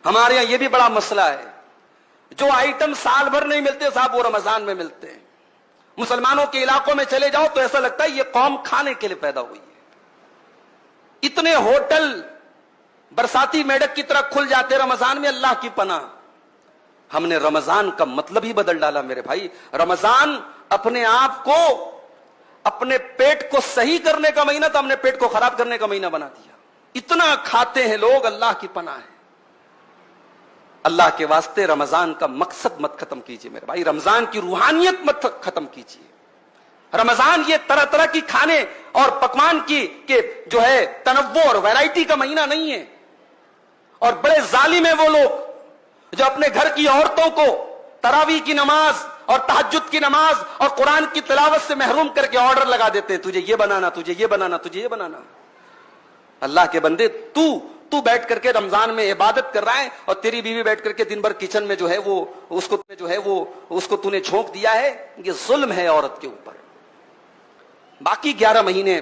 ہمارے یہاں یہ بھی بڑا مسئلہ ہے، جو آئٹم سال بھر نہیں ملتے صاحب وہ رمضان میں ملتے ہیں۔ مسلمانوں کے علاقوں میں چلے جاؤ تو ایسا لگتا ہے یہ قوم کھانے کے لیے پیدا ہوئی ہے۔ اتنے ہوٹل برساتی میڈک کی طرح کھل جاتے رمضان میں، اللہ کی پناہ۔ ہم نے رمضان کا مطلب ہی بدل ڈالا میرے بھائی۔ رمضان اپنے آپ کو، اپنے پیٹ کو صحیح کرنے کا مہینہ تھا، ہم نے پیٹ کو خراب کرنے کا مہینہ بنا دیا۔ اتنا کھاتے ہیں لوگ، اللہ کی پناہ ہے۔ اللہ کے واسطے رمضان کا مقصد مت ختم کیجئے میرے بھائی، رمضان کی روحانیت مت ختم کیجئے۔ رمضان یہ طرح طرح کی کھانے اور پکوان کی کہ جو ہے تنوع اور ویرائٹی کا مہینہ نہیں ہے۔ اور بڑے ظالم ہیں وہ لوگ جو اپنے گھر کی عورتوں کو تراویح کی نماز اور تہجد کی نماز اور قرآن کی تلاوت سے محروم کر کے آرڈر لگا دیتے ہیں، تجھے یہ بنانا، تجھے یہ بنانا، تجھے یہ بنانا۔ اللہ کے بندے، تو بیٹھ کر کے رمضان میں عبادت کر رہا ہے اور تیری بیوی بیٹھ کر کے دن بھر کچن میں جو ہے وہ اس کو تو نے جھونک دیا ہے، یہ ظلم ہے عورت کے اوپر۔ باقی 11 مہینے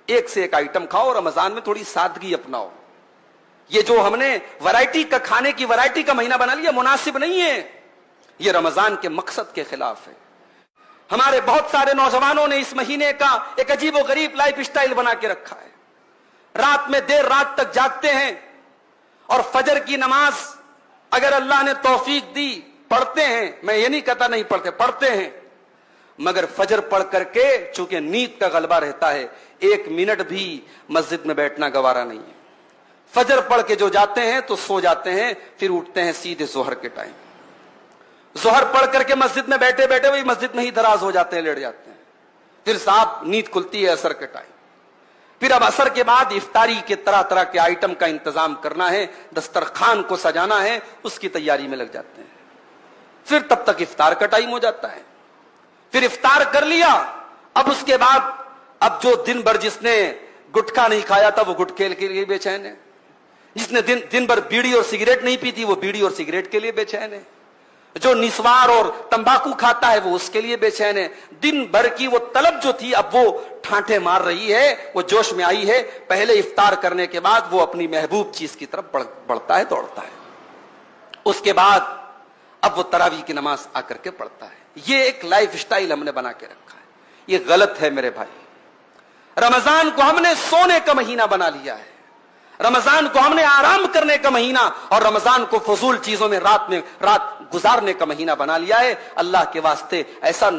ایک سے ایک آئٹم کھاؤ، رمضان میں تھوڑی سادگی اپناؤ۔ یہ جو ہم نے ورائٹی کا کھانے کی ورائٹی کا مہینہ بنا لیا مناسب نہیں ہے، یہ رمضان کے مقصد کے خلاف ہے۔ ہمارے بہت سارے نوجوانوں نے اس مہینے کا ایک عجیب و غریب لائف سٹائل بنا کے رکھا ہے۔ رات میں دیر رات تک جاگتے ہیں اور فجر کی نماز اگر اللہ نے توفیق دی پڑھتے ہیں، میں یہ نہیں کہتا نہیں پڑھتے، پڑھتے ہیں، مگر فجر پڑھ کر کے چونکہ نیند کا غلبہ رہتا ہے 1 منٹ بھی مسجد میں بیٹھنا گوارا نہیں ہے۔ فجر پڑھ کے جو جاتے ہیں تو سو جاتے ہیں، پھر اٹھتے ہیں سیدھے ظہر کے ٹائم۔ ظہر پڑھ کر کے مسجد میں بیٹھے بیٹھے وہی مسجد میں ہی دراز ہو جاتے ہیں، لیٹ جاتے ہیں، پھر صاحب نیند کھلتی ہے عصر کے ٹائم۔ پھر اب عصر کے بعد افطاری کے طرح طرح کے آئٹم کا انتظام کرنا ہے، دسترخوان کو سجانا ہے، اس کی تیاری میں لگ جاتے ہیں۔ پھر تب تک افطار کا ٹائم ہو جاتا ہے، پھر افطار کر لیا، اب اس کے بعد اب جو دن بھر جس نے گٹکا نہیں کھایا تھا وہ گٹکے کے لیے بے چین ہے، جس نے دن بھر بیڑی اور سگریٹ نہیں پی تھی وہ بیڑی اور سگریٹ کے لیے بے چین ہے، جو نسوار اور تمباکو کھاتا ہے وہ اس کے لیے بے چین ہے۔ دن بھر کی وہ طلب جو تھی اب وہ ٹھانٹے مار رہی ہے، وہ جوش میں آئی ہے۔ پہلے افطار کرنے کے بعد وہ اپنی محبوب چیز کی طرف بڑھتا ہے، دوڑتا ہے۔ اس کے بعد اب وہ تراویح کی نماز آ کر کے پڑھتا ہے۔ یہ ایک لائف سٹائل ہم نے بنا کے رکھا ہے، یہ غلط ہے میرے بھائی۔ رمضان کو ہم نے سونے کا مہینہ بنا لیا ہے، رمضان کو ہم نے آرام کرنے کا مہینہ اور رمضان کو فضول چیزوں میں رات گزارنے کا مہینہ بنا لیا ہے۔ اللہ کے واسطے ایسا